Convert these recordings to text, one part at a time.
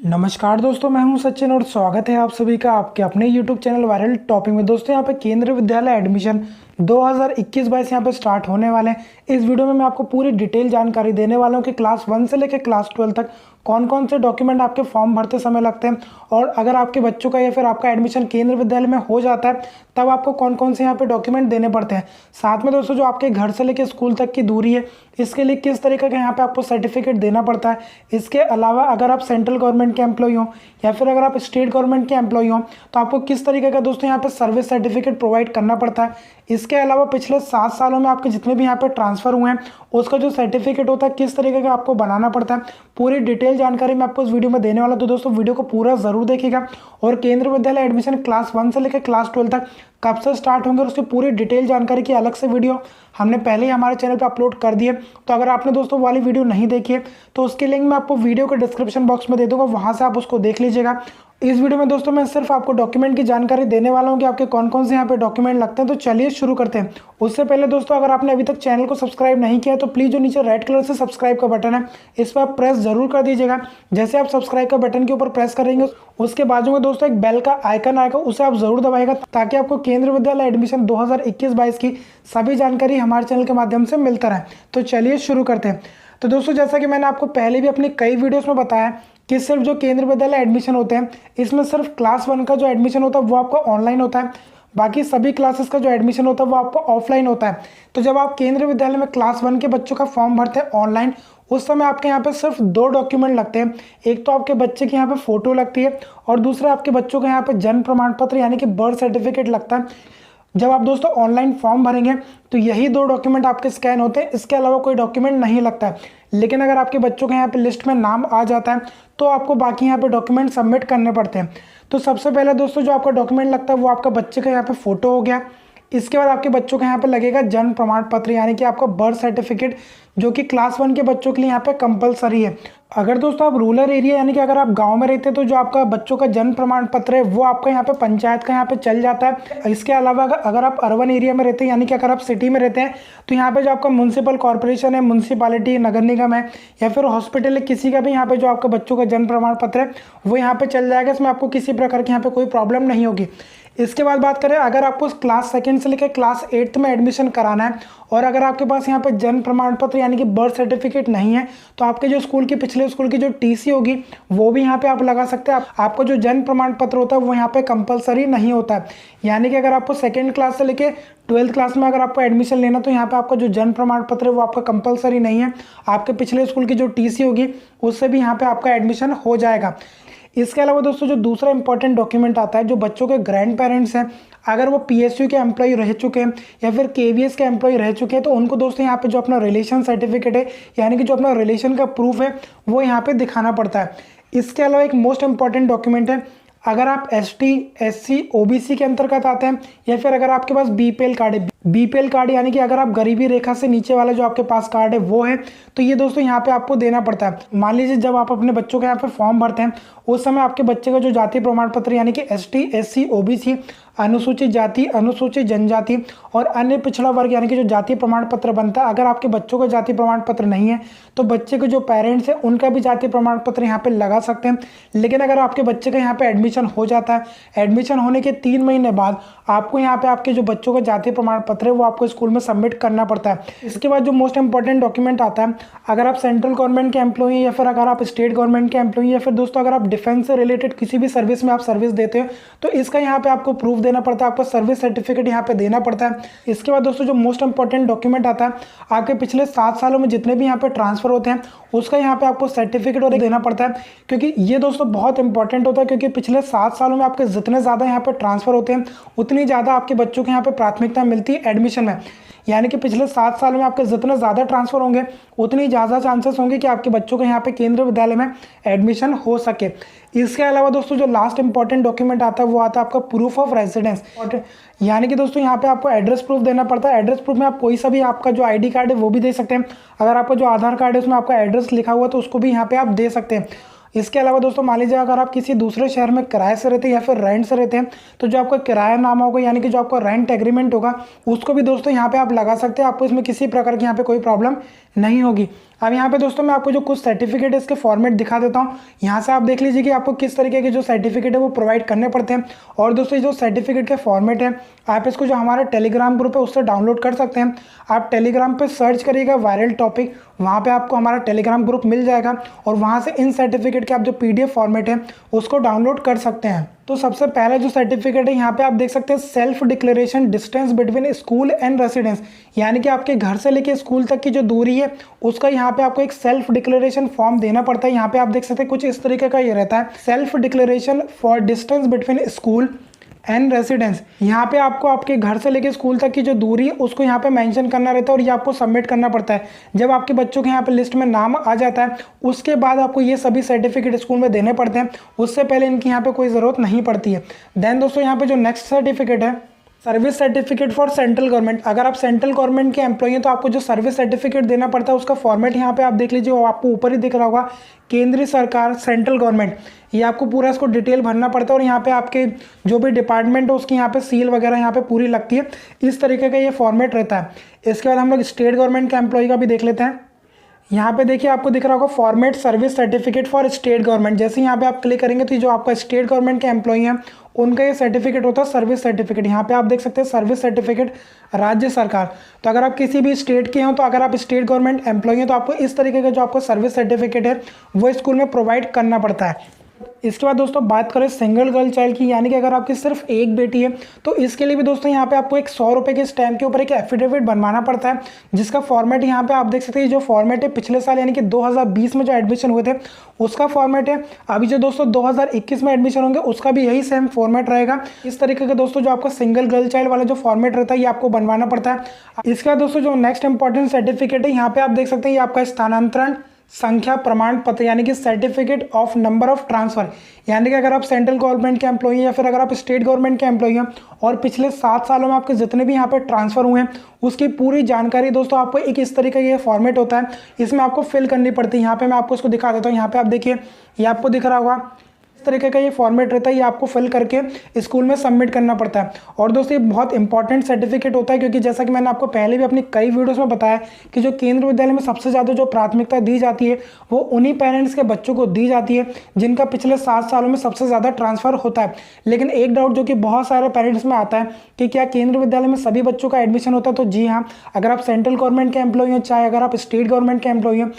नमस्कार दोस्तों, मैं हूं सचिन और स्वागत है आप सभी का आपके अपने YouTube चैनल वायरल टॉपिक में। दोस्तों यहाँ पे केंद्रीय विद्यालय एडमिशन 2021-22 यहाँ पे स्टार्ट होने वाले हैं। इस वीडियो में मैं आपको पूरी डिटेल जानकारी देने वाला हूँ कि क्लास 1 से लेकर क्लास 12 तक कौन कौन से डॉक्यूमेंट आपके फॉर्म भरते समय लगते हैं, और अगर आपके बच्चों का या फिर आपका एडमिशन केंद्रीय विद्यालय में हो जाता है तब आपको कौन कौन से यहाँ पे डॉक्यूमेंट देने पड़ते हैं। साथ में दोस्तों जो आपके घर से लेकर स्कूल तक की दूरी है, इसके लिए किस तरीके का यहाँ पे आपको सर्टिफिकेट देना पड़ता है। इसके अलावा अगर आप सेंट्रल गवर्नमेंट के एम्प्लॉय हो या फिर अगर आप स्टेट गवर्नमेंट के एम्प्लॉय हो तो आपको किस तरीके का दोस्तों यहाँ पे सर्विस सर्टिफिकेट प्रोवाइड करना पड़ता है। इसके अलावा पिछले 7 सालों में आपके जितने भी यहाँ पे ट्रांसफर हुए हैं उसका जो सर्टिफिकेट होता है किस तरीके का आपको बनाना पड़ता है, पूरी डिटेल जानकारी मैं आपको इस वीडियो में देने वाला हूं। तो दोस्तों वीडियो को पूरा जरूर देखिएगा। और केंद्रीय विद्यालय एडमिशन क्लास 1 से लेकर क्लास 12 तक कब से स्टार्ट होंगे और उसकी पूरी डिटेल जानकारी की अलग से वीडियो हमने पहले ही हमारे चैनल पर अपलोड कर दिए। तो अगर आपने दोस्तों वाली वीडियो नहीं देखी है तो उसके लिंक मैं आपको वीडियो के डिस्क्रिप्शन बॉक्स में दे दूंगा, वहां से आप उसको देख लीजिएगा। इस वीडियो में दोस्तों मैं सिर्फ आपको डॉक्यूमेंट की जानकारी देने वाला हूं कि आपके कौन कौन से यहाँ पे डॉक्यूमेंट लगते हैं। तो चलिए शुरू करते हैं। उससे पहले दोस्तों अगर आपने अभी तक चैनल को सब्सक्राइब नहीं किया तो प्लीज़ जो नीचे रेड कलर से सब्सक्राइब का बटन है इस पर आप प्रेस जरूर कर दीजिएगा। जैसे आप सब्सक्राइब का बटन के ऊपर प्रेस करेंगे उसके बाजू में दोस्तों एक बेल का आइकन आएगा, उसे आप जरूर दबाइएगा ताकि आपको केंद्रीय विद्यालय एडमिशन 2021-22 की सभी जानकारी हमारे चैनल के माध्यम से मिलता रहे। तो चलिए शुरू करते हैं। तो दोस्तों जैसा कि मैंने आपको पहले भी अपनी कई वीडियोस में बताया कि सिर्फ जो केंद्रीय विद्यालय एडमिशन होते हैं इसमें सिर्फ क्लास 1 का जो एडमिशन होता है वो आपका ऑनलाइन होता है, बाकी सभी क्लासेस का जो एडमिशन होता है वो आपका ऑफलाइन होता है। तो जब आप केंद्रीय विद्यालय में क्लास 1 के बच्चों का फॉर्म भरते हैं ऑनलाइन, उस समय आपके यहाँ पे सिर्फ 2 डॉक्यूमेंट लगते हैं। एक तो आपके बच्चे की यहाँ पे फोटो लगती है और दूसरा आपके बच्चों का यहाँ पे जन्म प्रमाण पत्र यानी कि बर्थ सर्टिफिकेट लगता है। जब आप दोस्तों ऑनलाइन फॉर्म भरेंगे तो यही 2 डॉक्यूमेंट आपके स्कैन होते हैं, इसके अलावा कोई डॉक्यूमेंट नहीं लगता है। लेकिन अगर आपके बच्चों के यहाँ पे लिस्ट में नाम आ जाता है तो आपको बाकी यहाँ पे डॉक्यूमेंट सबमिट करने पड़ते हैं। तो सबसे पहले दोस्तों जो आपका डॉक्यूमेंट लगता है वो आपका बच्चे का यहाँ पे फोटो हो गया। इसके बाद आपके बच्चों के यहाँ पे लगेगा जन्म प्रमाण पत्र यानी कि आपका बर्थ सर्टिफिकेट, जो कि क्लास 1 के बच्चों के लिए यहाँ पे कंपलसरी है। अगर दोस्तों आप रूरल एरिया यानी कि अगर आप गांव में रहते हैं तो जो आपका बच्चों का जन्म प्रमाण पत्र है वो आपका यहाँ पे पंचायत का यहाँ पे चल जाता है। इसके अलावा अगर आप अर्बन एरिया में रहते हैं यानी कि अगर आप सिटी में रहते हैं तो यहाँ पे जो आपका म्युनिसिपल कॉर्पोरेशन है, म्युनिसिपालिटी, नगर निगम है या फिर हॉस्पिटल है, किसी का भी यहाँ पे जो आपका बच्चों का जन्म प्रमाण पत्र है वो यहाँ पे चल जाएगा। इसमें आपको किसी प्रकार की यहाँ पे कोई प्रॉब्लम नहीं होगी। इसके बाद बात करें अगर आपको क्लास 2 से लेकर क्लास 8 में एडमिशन कराना है और अगर आपके पास यहाँ पे जन्म प्रमाण पत्र यानी कि बर्थ सर्टिफिकेट नहीं है तो आपके जो स्कूल की पिछले स्कूल की जो टीसी होगी वो भी यहाँ पे आप लगा सकते हैं। आपको जो जन्म प्रमाण पत्र होता है वो यहाँ पे कंपलसरी नहीं होता है। यानी कि अगर आपको 2nd क्लास से लेकर 12th क्लास में अगर आपको एडमिशन लेना तो यहाँ पे आपका जो जन्म प्रमाण पत्र है वो आपका कंपलसरी नहीं है। आपके पिछले स्कूल की जो टीसी होगी उससे भी यहाँ पे आपका एडमिशन हो जाएगा। इसके अलावा दोस्तों जो दूसरा इंपॉर्टेंट डॉक्यूमेंट आता है, जो बच्चों के ग्रैंड पेरेंट्स हैं, अगर वो पीएसयू के एम्प्लॉय रह चुके हैं या फिर केवीएस के एम्प्लॉय रह चुके हैं तो उनको दोस्तों यहाँ पे जो अपना रिलेशन सर्टिफिकेट है यानी कि जो अपना रिलेशन का प्रूफ है वो यहाँ पे दिखाना पड़ता है। इसके अलावा एक मोस्ट इंपॉर्टेंट डॉक्यूमेंट है, अगर आप एसटी, एससी, ओबीसी के अंतर्गत आते हैं या फिर अगर आपके पास बीपीएल कार्ड है, बीपीएल कार्ड यानी कि अगर आप गरीबी रेखा से नीचे वाला जो आपके पास कार्ड है वो है, तो ये दोस्तों यहाँ पे आपको देना पड़ता है। मान लीजिए जब आप अपने बच्चों के यहाँ पे फॉर्म भरते हैं उस समय आपके बच्चे का जो जाति प्रमाण पत्र यानी कि एसटी, एससी, ओबीसी, अनुसूचित जाति, अनुसूचित जनजाति और अन्य पिछड़ा वर्ग यानी कि जो जाति प्रमाण पत्र बनता है, अगर आपके बच्चों का जाति प्रमाण पत्र नहीं है तो बच्चे के जो पेरेंट्स हैं उनका भी जाति प्रमाण पत्र यहाँ पे लगा सकते हैं। लेकिन अगर आपके बच्चे का यहाँ पे एडमिशन हो जाता है, एडमिशन होने के 3 महीने बाद आपको यहाँ पे आपके जो बच्चों का जाति प्रमाण पत्र है वो आपको स्कूल में सबमिट करना पड़ता है। इसके बाद जो मोस्ट इंपॉर्टेंट डॉक्यूमेंट आता है, अगर आप सेंट्रल गवर्नमेंट के एम्प्लॉय या फिर अगर आप स्टेट गवर्नमेंट के एम्प्लॉय या फिर दोस्तों अगर आप डिफेंस से रिलेटेड किसी भी सर्विस में आप सर्विस देते हो तो इसका यहाँ पे आपको प्रूफ देना पड़ता है, आपको सर्विस सर्टिफिकेट यहाँ पे देना पड़ता है। इसके बाद दोस्तों जो मोस्ट इंपॉर्टेंट डॉक्यूमेंट आता है, आपके पिछले 7 सालों में जितने भी यहाँ पे ट्रांसफर होते हैं उसका यहाँ पे आपको सर्टिफिकेट और देना पड़ता है, क्योंकि ये दोस्तों बहुत इंपॉर्टेंट होता है। क्योंकि पिछले 7 सालों में आपके जितने ज़्यादा यहाँ पे ट्रांसफर होते हैं उतनी ज़्यादा आपके बच्चों को यहाँ पे प्राथमिकता मिलती है एडमिशन में। यानी कि पिछले 7 साल में आपके जितने ज़्यादा ट्रांसफर होंगे उतनी ज़्यादा चांसेस होंगे कि आपके बच्चों को यहाँ पे केंद्रीय विद्यालय में एडमिशन हो सके। इसके अलावा दोस्तों जो लास्ट इंपॉर्टेंट डॉक्यूमेंट आता है वो आता है आपका प्रूफ ऑफ रेजिडेंस। यानी कि दोस्तों यहाँ पे आपको एड्रेस प्रूफ देना पड़ता है। एड्रेस प्रूफ में आप कोई सा भी आपका जो आईडी कार्ड है वो भी दे सकते हैं। अगर आपका जो आधार कार्ड है उसमें आपका एड्रेस लिखा हुआ तो उसको भी यहाँ पे आप दे सकते हैं। इसके अलावा दोस्तों मान लीजिए अगर आप किसी दूसरे शहर में किराए से रहते हैं या फिर रेंट से रहते हैं, तो जो आपका किरायानामा होगा यानी कि जो आपका रेंट एग्रीमेंट होगा उसको भी दोस्तों यहाँ पे आप लगा सकते हैं। आपको इसमें किसी प्रकार की यहाँ पे कोई प्रॉब्लम नहीं होगी। अब यहाँ पे दोस्तों मैं आपको जो कुछ सर्टिफिकेट है इसके फॉर्मेट दिखा देता हूँ। यहाँ से आप देख लीजिए कि आपको किस तरीके के जो सर्टिफिकेट है वो प्रोवाइड करने पड़ते हैं। और दोस्तों जो सर्टिफिकेट के फॉर्मेट है आप इसको जो हमारा टेलीग्राम ग्रुप है उससे डाउनलोड कर सकते हैं। आप टेलीग्राम पे सर्च करिएगा वायरल टॉपिक, वहाँ पे आपको हमारा टेलीग्राम ग्रुप मिल जाएगा और वहाँ से इन सर्टिफिकेट के आप जो PDF फॉर्मेट है उसको डाउनलोड कर सकते हैं। तो सबसे पहला जो सर्टिफिकेट है यहाँ पे आप देख सकते हैं self declaration distance between school and residence, यानी कि आपके घर से लेके स्कूल तक की जो दूरी है उसका यहाँ पे आपको एक सेल्फ डिक्लेरेशन फॉर्म देना पड़ता है। यहाँ पे आप देख सकते हैं कुछ इस तरीके का ये रहता है, self declaration for distance between school and residence. यहाँ पे आपको आपके घर से लेके स्कूल तक की जो दूरी है उसको यहाँ पे मेंशन करना रहता है और ये आपको सबमिट करना पड़ता है। जब आपके बच्चों के यहाँ पे लिस्ट में नाम आ जाता है उसके बाद आपको ये सभी सर्टिफिकेट स्कूल में देने पड़ते हैं, उससे पहले इनकी यहाँ पे कोई ज़रूरत नहीं पड़ती है। देन दोस्तों यहाँ पे जो नेक्स्ट सर्टिफिकेट है service certificate for central government. अगर आप सेंट्रल गवर्नमेंट के एम्प्लॉई हैं तो आपको जो सर्विस सर्टिफिकेट देना पड़ता है उसका फॉर्मेट यहाँ पे आप देख लीजिए, वो आपको ऊपर ही दिख रहा होगा, केंद्रीय सरकार सेंट्रल गवर्नमेंट। ये आपको पूरा इसको डिटेल भरना पड़ता है और यहाँ पे आपके जो भी डिपार्टमेंट है उसकी यहाँ पे सील वगैरह यहाँ पे पूरी लगती है। इस तरीके का ये फॉर्मेट रहता है। इसके बाद हम लोग स्टेट गवर्नमेंट के एम्प्लॉय का भी देख लेते हैं। यहाँ पे देखिए आपको दिख रहा होगा format service certificate for state government. जैसे यहाँ पे आप क्लिक करेंगे तो जो आपका स्टेट गवर्नमेंट के एम्प्लॉई हैं उनका ये सर्टिफिकेट होता है सर्विस सर्टिफिकेट। यहाँ पे आप देख सकते हैं सर्विस सर्टिफिकेट राज्य सरकार। तो अगर आप किसी भी स्टेट के हो तो अगर आप स्टेट गवर्नमेंट एम्प्लॉई हैं तो आपको इस तरीके का जो आपको सर्विस सर्टिफिकेट है वो स्कूल में प्रोवाइड करना पड़ता है। इसके बाद दोस्तों बात करें सिंगल गर्ल चाइल्ड की, यानी कि अगर आपकी सिर्फ एक बेटी है तो इसके लिए भी दोस्तों यहाँ पे आपको एक 100 रुपये के स्टैम्प के ऊपर एक एफिडेविट बनवाना पड़ता है, जिसका फॉर्मेट यहाँ पे आप देख सकते हैं। जो फॉर्मेट है पिछले साल यानी कि 2020 में जो एडमिशन हुए थे उसका फॉर्मेट है। अभी जो दोस्तों 2021 में एडमिशन होंगे उसका भी यही सेम फॉर्मेट रहेगा। इस तरीके का दोस्तों जो आपका सिंगल गर्ल चाइल्ड वाला जो फॉर्मेट रहता है ये आपको बनवाना पड़ता है। इसके बाद दोस्तों जो नेक्स्ट इंपॉर्टेंट सर्टिफिकेट है यहाँ पे आप देख सकते हैं ये आपका स्थानांतरण संख्या प्रमाण पत्र, यानी कि certificate of number of transfer. यानी कि अगर आप सेंट्रल गवर्नमेंट के एम्प्लॉई हैं या फिर अगर आप स्टेट गवर्नमेंट के एम्प्लॉई हैं और पिछले 7 सालों में आपके जितने भी यहाँ पे ट्रांसफर हुए हैं उसकी पूरी जानकारी दोस्तों आपको एक इस तरीके का ये फॉर्मेट होता है, इसमें आपको फिल करनी पड़ती है। यहाँ पे मैं आपको इसको दिखा देता हूँ। यहाँ पे आप देखिए ये आपको दिख रहा होगा, इस तरीके का ये फॉर्मेट रहता है, ये आपको फिल करके स्कूल में सबमिट करना पड़ता है। और दोस्तों ये बहुत इंपॉर्टेंट सर्टिफिकेट होता है क्योंकि जैसा कि मैंने आपको पहले भी अपनी कई वीडियोस में बताया कि जो केंद्रीय विद्यालय में सबसे ज़्यादा जो प्राथमिकता दी जाती है वो उन्हीं पेरेंट्स के बच्चों को दी जाती है जिनका पिछले 7 सालों में सबसे ज़्यादा ट्रांसफ़र होता है। लेकिन एक डाउट जो कि बहुत सारे पेरेंट्स में आता है कि क्या केंद्रीय विद्यालय में सभी बच्चों का एडमिशन होता है, तो जी हाँ, अगर आप सेंट्रल गवर्नमेंट के एम्प्लॉई हैं, चाहे अगर आप स्टेट गवर्नमेंट के एम्प्लॉई हैं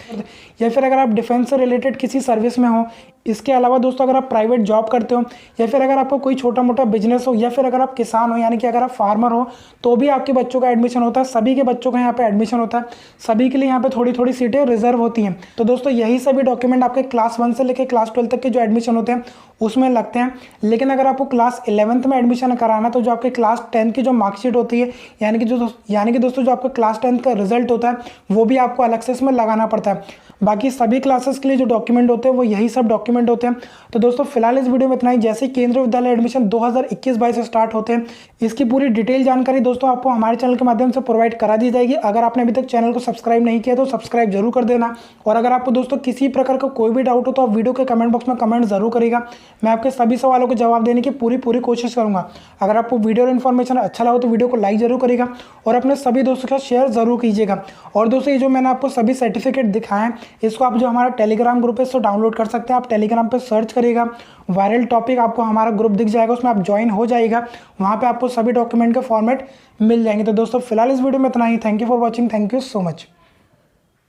या फिर अगर आप डिफेंस से रिलेटेड किसी सर्विस में हो, इसके अलावा दोस्तों अगर आप प्राइवेट जॉब करते हो या फिर अगर आपको कोई छोटा मोटा बिजनेस हो या फिर अगर आप किसान हो यानी कि अगर आप फार्मर हो तो भी आपके बच्चों का एडमिशन होता है। सभी के बच्चों का यहाँ पे एडमिशन होता है, सभी के लिए यहाँ पे थोड़ी थोड़ी सीटें रिजर्व होती हैं। तो दोस्तों यही सभी डॉक्यूमेंट आपके क्लास 1 से लेकर क्लास 12 तक के जो एडमिशन होते हैं उसमें लगते हैं। लेकिन अगर आपको क्लास 11th में एडमिशन कराना तो जो आपके क्लास 10 की जो मार्कशीट होती है यानी कि दोस्तों जो आपका क्लास 10 का रिजल्ट होता है वो भी आपको अलग से इसमें लगाना पड़ता है। बाकी सभी क्लासेस के लिए जो डॉक्यूमेंट होते हैं वो यही सब डॉक्यूमेंट होते हैं। तो दोस्तों फिलहाल इस वीडियो में इतना ही। जैसे केंद्रीय विद्यालय एडमिशन 2021-22 से स्टार्ट होते हैं इसकी पूरी डिटेल जानकारी दोस्तों आपको हमारे चैनल के माध्यम से प्रोवाइड करा दी जाएगी। अगर आपने अभी तक चैनल को सब्सक्राइब नहीं किया तो सब्सक्राइब जरूर कर देना। और अगर आपको दोस्तों किसी प्रकार का कोई भी डाउट हो तो आप वीडियो के कमेंट बॉक्स में कमेंट जरूर करिएगा, मैं आपके सभी सवालों को जवाब देने की पूरी कोशिश करूंगा। अगर आपको वीडियो और इन्फॉर्मेशन अच्छा लगा तो वीडियो को लाइक जरूर करिएगा और अपने सभी दोस्तों के साथ शेयर जरूर कीजिएगा। और दोस्तों ये जो मैंने आपको सभी सर्टिफिकेट दिखाए हैं इसको आप जो हमारा टेलीग्राम ग्रुप है इसको डाउनलोड कर सकते हैं। आप टेलीग्राम पे सर्च करिएगा वायरल टॉपिक, आपको हमारा ग्रुप दिख जाएगा, उसमें आप ज्वाइन हो जाइएगा। वहाँ पे आपको सभी डॉक्यूमेंट के फॉर्मेट मिल जाएंगे। तो दोस्तों फिलहाल इस वीडियो में इतना ही। Thank you for watching, thank you so much.